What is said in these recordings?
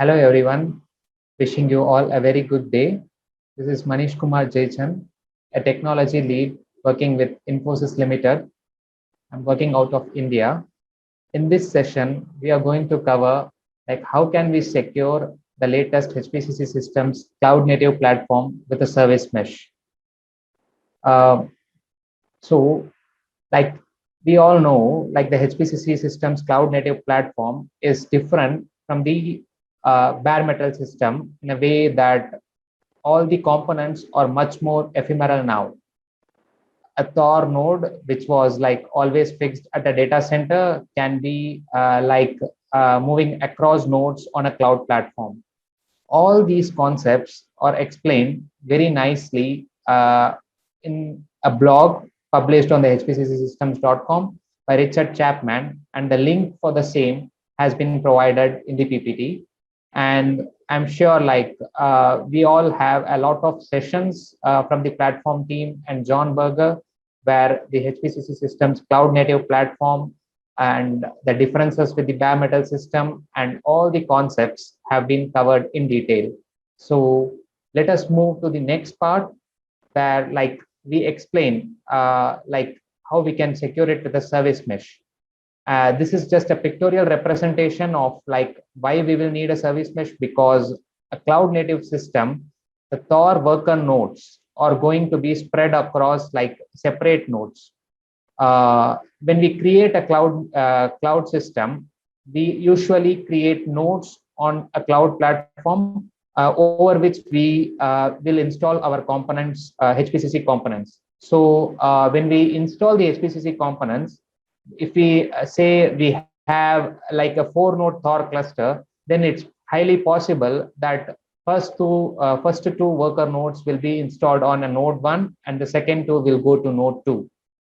Hello everyone, wishing you all a very good day. This is Manish Kumar Jaychan, a technology lead working with Infosys Limited. I'm working out of India. In this session, we are going to cover like how can we secure the latest HPCC systems cloud native platform with a service mesh. Uh, so like we all know, like the HPCC systems cloud native platform is different from the bare metal system in a way that all the components are much more ephemeral now. A Thor node, which was like always fixed at a data center, can be moving across nodes on a cloud platform. All these concepts are explained very nicely in a blog published on the hpcsystems.com by Richard Chapman, and the link for the same has been provided in the PPT. And I'm sure we all have a lot of sessions from the platform team and John Berger, where the HPCC systems cloud native platform and the differences with the bare metal system and all the concepts have been covered in detail. So let us move to the next part, where we explain how we can secure it with a service mesh. This is just a pictorial representation of like why we will need a service mesh, because a cloud native system, the Thor worker nodes are going to be spread across like separate nodes. When we create a cloud system, we usually create nodes on a cloud platform over which we will install our components, HPCC components. So when we install the HPCC components, if we say we have like a 4-node Thor cluster, then it's highly possible that first two worker nodes will be installed on a node 1, and the second two will go to node 2,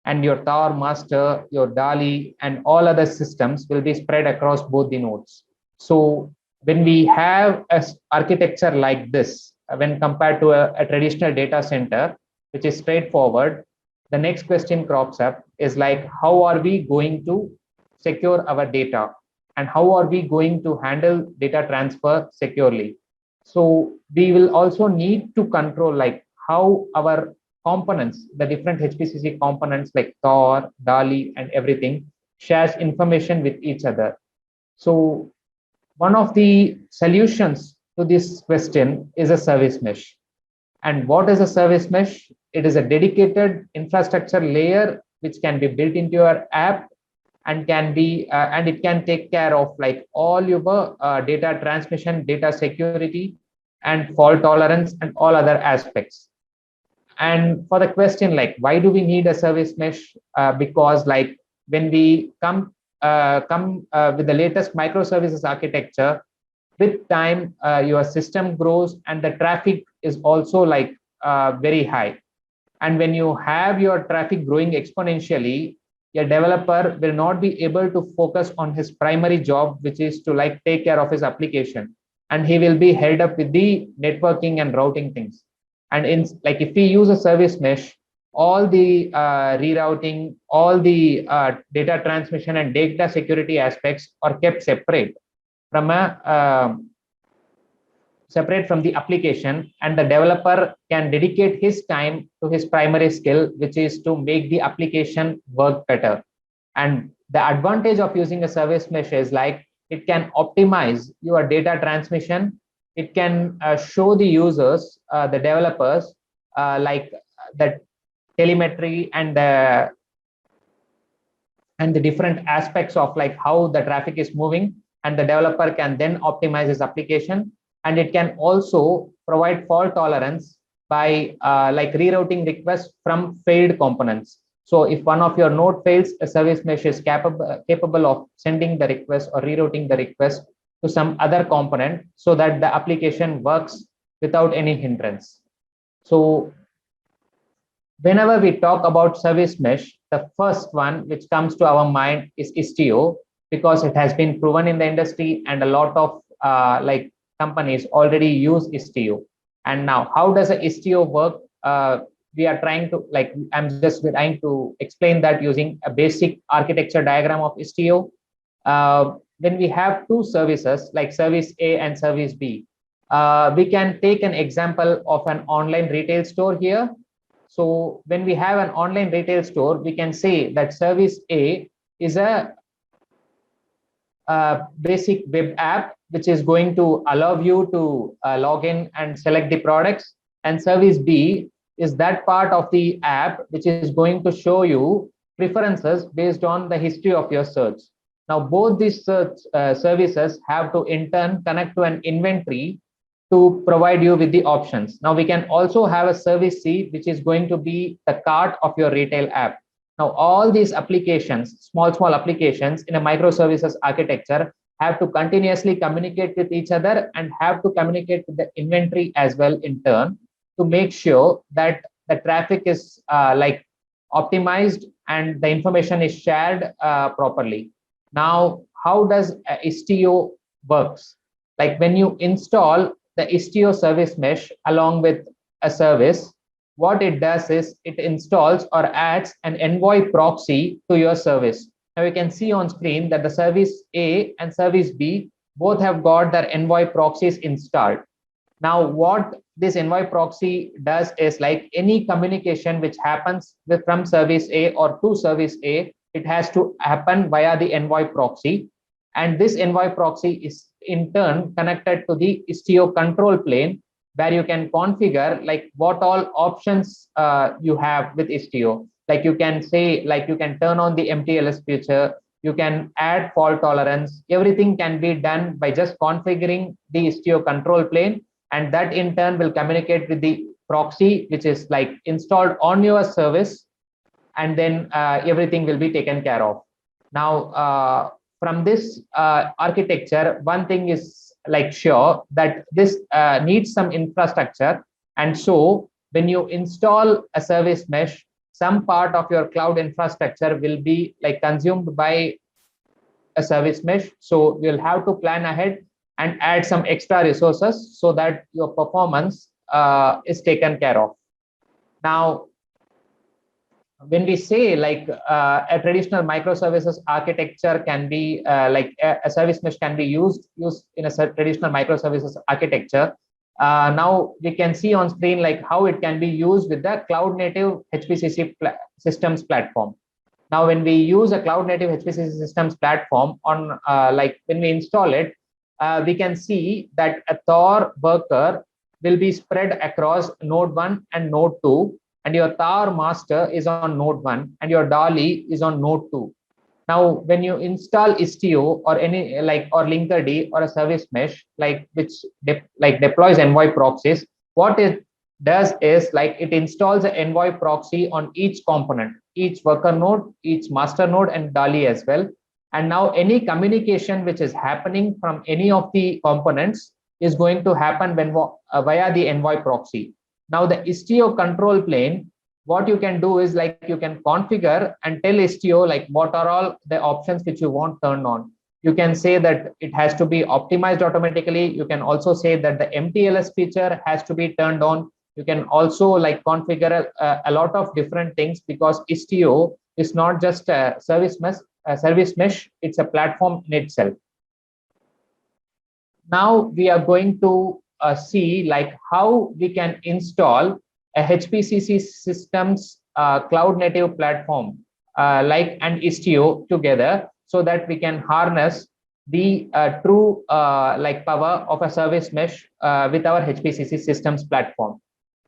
and your Thor master, your DALI, and all other systems will be spread across both the nodes. So when we have a architecture like this, when compared to a traditional data center, which is straightforward, the next question crops up is like, how are we going to secure our data, and how are we going to handle data transfer securely? So we will also need to control like how our components, the different HPCC components like Thor, DALI, and everything shares information with each other. So one of the solutions to this question is a service mesh. And what is a service mesh? It is a dedicated infrastructure layer which can be built into your app, and can be and it can take care of like all your data transmission, data security, and fault tolerance, and all other aspects. And for the question like why do we need a service mesh, because like when we come with the latest microservices architecture, with time your system grows and the traffic is also very high. And when you have your traffic growing exponentially, your developer will not be able to focus on his primary job, which is to like take care of his application, and he will be held up with the networking and routing things. And in like if we use a service mesh, all the rerouting, all the data transmission and data security aspects are kept from a separate from the application, and the developer can dedicate his time to his primary skill, which is to make the application work better. And the advantage of using a service mesh is like it can optimize your data transmission. It can show the users, the developers, the telemetry and the different aspects of like how the traffic is moving, and the developer can then optimize his application. And it can also provide fault tolerance by like rerouting requests from failed components. So if one of your node fails, a service mesh is capable of sending the request or rerouting the request to some other component so that the application works without any hindrance. So whenever we talk about service mesh, the first one which comes to our mind is Istio, because it has been proven in the industry and a lot of companies already use Istio. And now, how does a Istio work? We are trying to I'm just trying to explain that using a basic architecture diagram of Istio. when we have two services like service A and service B, we can take an example of an online retail store here. So when we have an online retail store, we can say that service A is a basic web app which is going to allow you to log in and select the products, and service B is that part of the app which is going to show you preferences based on the history of your search. Now both these search services have to in turn connect to an inventory to provide you with the options. Now we can also have a service C which is going to be the cart of your retail app. Now, all these applications, small applications in a microservices architecture, have to continuously communicate with each other and have to communicate with the inventory as well in turn to make sure that the traffic is like optimized and the information is shared properly. Now, how does Istio works? Like when you install the Istio service mesh along with a service, what it does is it installs or adds an envoy proxy to your service. Now you can see on screen that the service A and service B both have got their envoy proxies installed. Now what this envoy proxy does is like any communication which happens from service A or to service A, it has to happen via the envoy proxy. And this envoy proxy is in turn connected to the Istio control plane, where you can configure like what all options you have with Istio. Like you can say, like you can turn on the MTLS feature, you can add fault tolerance, everything can be done by just configuring the Istio control plane, and that in turn will communicate with the proxy which is like installed on your service, and then everything will be taken care of. Now from this architecture, one thing is like sure that this needs some infrastructure, and so when you install a service mesh, some part of your cloud infrastructure will be like consumed by a service mesh. So you'll have to plan ahead and add some extra resources so that your performance is taken care of. Now when we say like a traditional microservices architecture can be like a service mesh can be used in a traditional microservices architecture, now we can see on screen like how it can be used with the cloud native HPCC systems platform. Now when we use a cloud native HPCC systems platform on like when we install it, we can see that a Thor worker will be spread across node 1 and node 2, and your Thor master is on node 1 and your Dolly is on node 2. Now when you install Istio or any like or Linkerd or a service mesh like which deploys envoy proxies, what it does is like it installs an envoy proxy on each component, each worker node, each master node, and Dolly as well. And now any communication which is happening from any of the components is going to happen when via the envoy proxy. Now the Istio control plane, what you can do is like you can configure and tell Istio like what are all the options which you want turned on. You can say that it has to be optimized automatically. You can also say that the MTLS feature has to be turned on. You can also like configure a lot of different things, because Istio is not just a service mesh, it's a platform in itself. Now we are going to see like how we can install a HPCC systems cloud native platform like and Istio together, so that we can harness the true like power of a service mesh with our HPCC systems platform.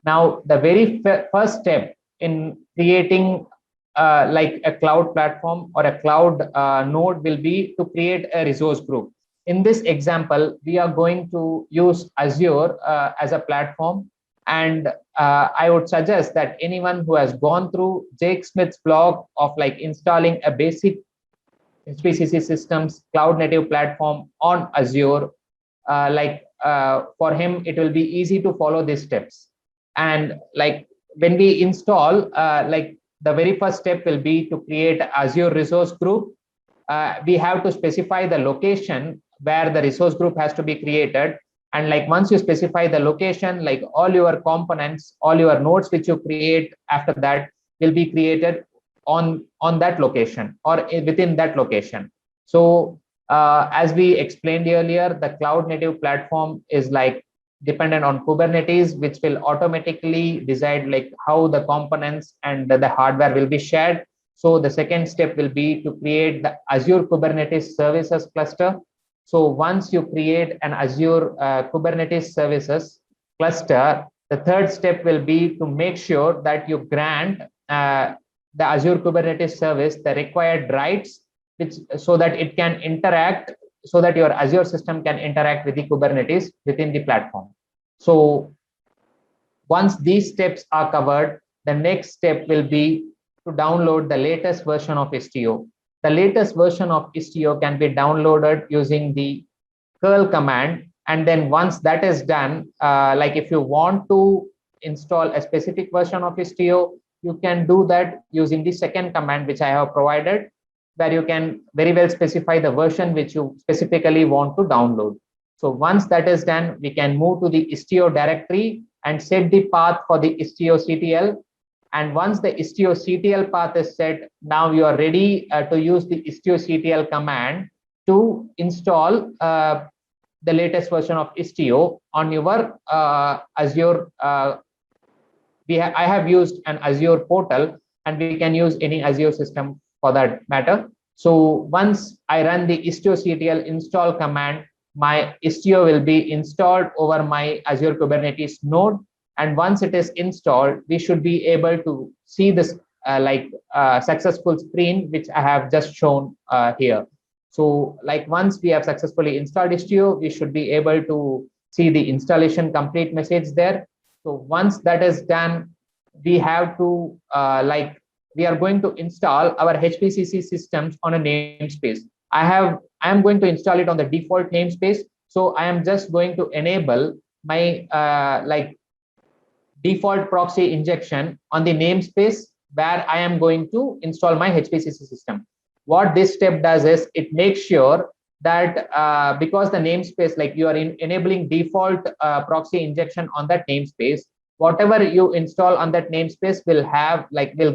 Now the very first step in creating like a cloud platform or a cloud node will be to create a resource group. In this example, we are going to use Azure as a platform, and I would suggest that anyone who has gone through Jake Smith's blog of like installing a basic HPCC systems cloud native platform on Azure, for him it will be easy to follow these steps. And like when we install, like the very first step will be to create Azure resource group. We have to specify the location where the resource group has to be created, and like once you specify the location, like all your components, all your nodes which you create after that will be created on that location or within that location. So As we explained earlier, the cloud native platform is like dependent on Kubernetes, which will automatically decide like how the components and the hardware will be shared. So the second step will be to create the Azure Kubernetes services cluster. So once you create an Azure Kubernetes services cluster, the third step will be to make sure that you grant the Azure Kubernetes service the required rights, which so that it can interact, so that your Azure system can interact with the Kubernetes within the platform. So once these steps are covered, the next step will be to download the latest version of Istio. The latest version of Istio can be downloaded using the curl command. And then once that is done, like if you want to install a specific version of Istio, you can do that using the second command, which I have provided, where you can very well specify the version which you specifically want to download. So once that is done, we can move to the Istio directory and set the path for the Istio CTL. And once the Istio CTL path is set, now you are ready to use the Istio CTL command to install the latest version of Istio on your Azure. I have used an Azure portal, and we can use any Azure system for that matter. So once I run the istio-ctl install command, my Istio will be installed over my Azure Kubernetes node. And once it is installed, we should be able to see this successful screen, which I have just shown here. So like once we have successfully installed Istio, we should be able to see the installation complete message there. So once that is done, we have to we are going to install our HPCC systems on a namespace. I am going to install it on the default namespace. So I am just going to enable my default proxy injection on the namespace where I am going to install my HPCC system. What this step does is it makes sure that because the namespace, like you are enabling default proxy injection on that namespace, whatever you install on that namespace will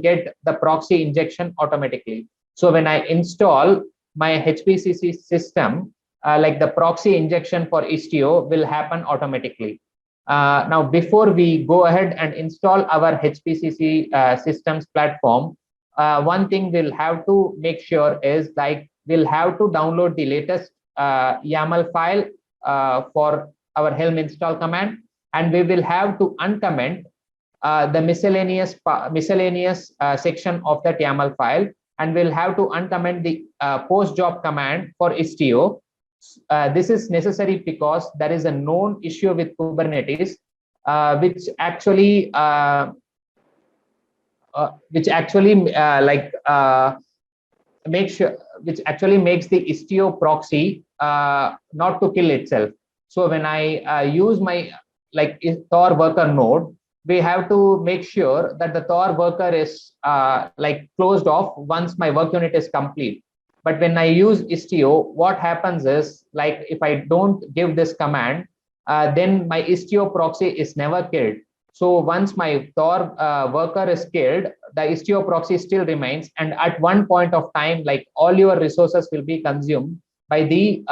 get the proxy injection automatically. So when I install my HPCC system, the proxy injection for Istio will happen automatically. Now, before we go ahead and install our HPCC systems platform, one thing we'll have to make sure is we'll have to download the latest YAML file for our Helm install command, and we will have to uncomment the miscellaneous section of that YAML file, and we'll have to uncomment the post job command for Istio. This is necessary because there is a known issue with Kubernetes, which actually makes the Istio proxy not to kill itself. So when I use my Tor worker node, we have to make sure that the Tor worker is closed off once my work unit is complete. But when I use Istio, what happens is, if I don't give this command, then my Istio proxy is never killed. So once my Tor worker is killed, the Istio proxy still remains. And at one point of time, all your resources will be consumed by the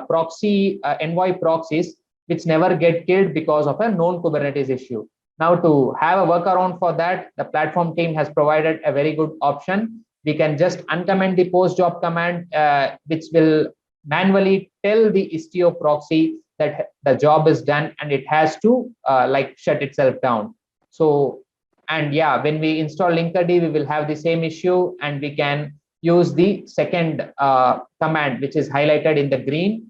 proxy envoy proxies, which never get killed because of a known Kubernetes issue. Now, to have a workaround for that, the platform team has provided a very good option. We can just uncomment the post job command, which will manually tell the Istio proxy that the job is done and it has to shut itself down. So, and yeah, when we install Linkerd, we will have the same issue, and we can use the second command, which is highlighted in the green,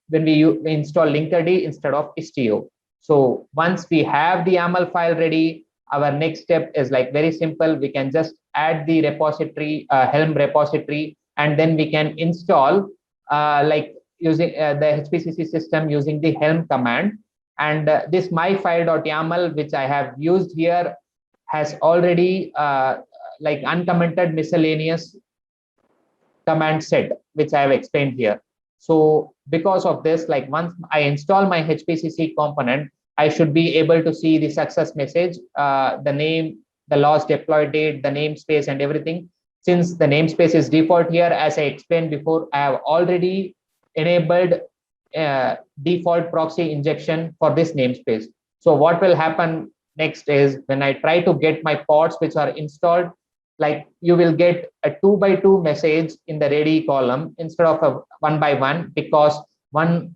when we install Linkerd instead of Istio. So once we have the YAML file ready, our next step is very simple. We can just add the repository, Helm repository, and then we can install using the HPCC system using the Helm command. And this myfile.yaml, which I have used here, has already uncommented miscellaneous command set, which I have explained here. So because of this, once I install my HPCC component, I should be able to see the success message, the name, the last deploy date, the namespace, and everything. since the namespace is default here, as I explained before, I have already enabled default proxy injection for this namespace. So what will happen next is when I try to get my pods which are installed, like you will get a 2x2 message in the ready column instead of a 1x1, because one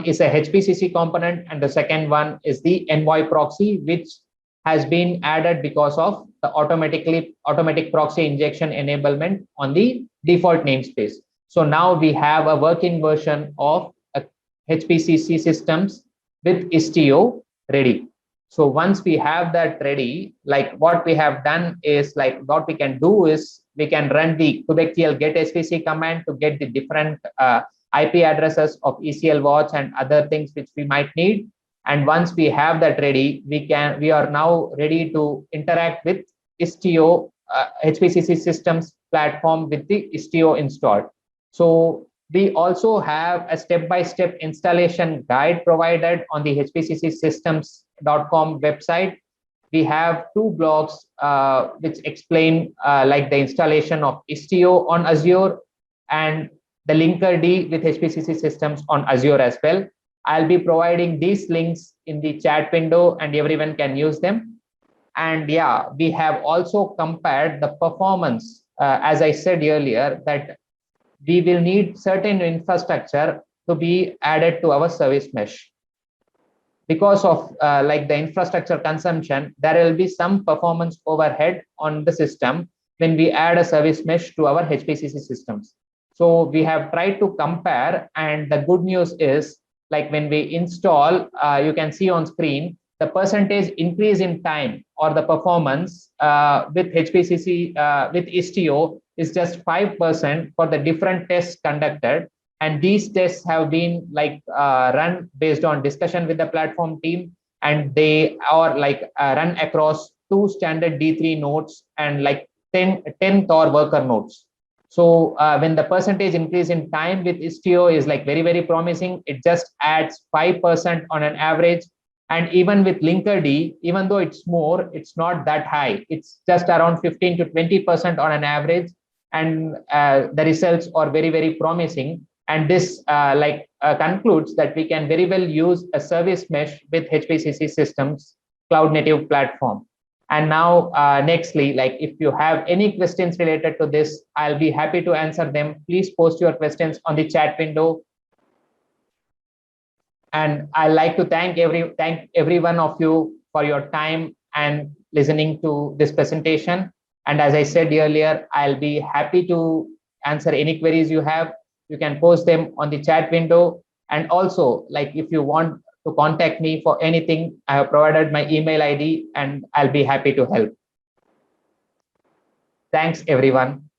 is a HPCC component and the second one is the Envoy proxy, which has been added because of the automatic proxy injection enablement on the default namespace. So now we have a working version of a HPCC systems with Istio ready. So once we have that ready, like what we have done is, like what we can do is we can run the kubectl get svc command to get the different IP addresses of ECL watch and other things which we might need. And once we have that ready, we are now ready to interact with Istio HPCC systems platform with the Istio installed. So we also have a step-by-step installation guide provided on the hpccsystems.com website. We have 2 blogs which explain like the installation of Istio on Azure and the Linkerd with HPCC systems on Azure as well. I'll be providing these links in the chat window and everyone can use them. And yeah, we have also compared the performance, as I said earlier, that we will need certain infrastructure to be added to our service mesh. Because of like the infrastructure consumption, there will be some performance overhead on the system when we add a service mesh to our HPCC systems. So we have tried to compare, and the good news is, like when we install, you can see on screen the percentage increase in time or the performance with HPCC with Istio is just 5% for the different tests conducted. And these tests have been like run based on discussion with the platform team, and they are like run across 2 standard D3 nodes and like 10 Tor worker nodes. So when the percentage increase in time with Istio is like very, very promising, it just adds 5% on an average. And even with Linkerd, even though it's more, it's not that high. It's just around 15 to 20% on an average. And the results are very, very promising. And this concludes that we can very well use a service mesh with HPCC systems cloud native platform. And now nextly, like if you have any questions related to this, I'll be happy to answer them. Please post your questions on the chat window. And I'd like to thank every one of you for your time and listening to this presentation. And as I said earlier, I'll be happy to answer any queries you have. You can post them on the chat window. And also, like if you want to contact me for anything, I have provided my email ID and I'll be happy to help. Thanks, everyone.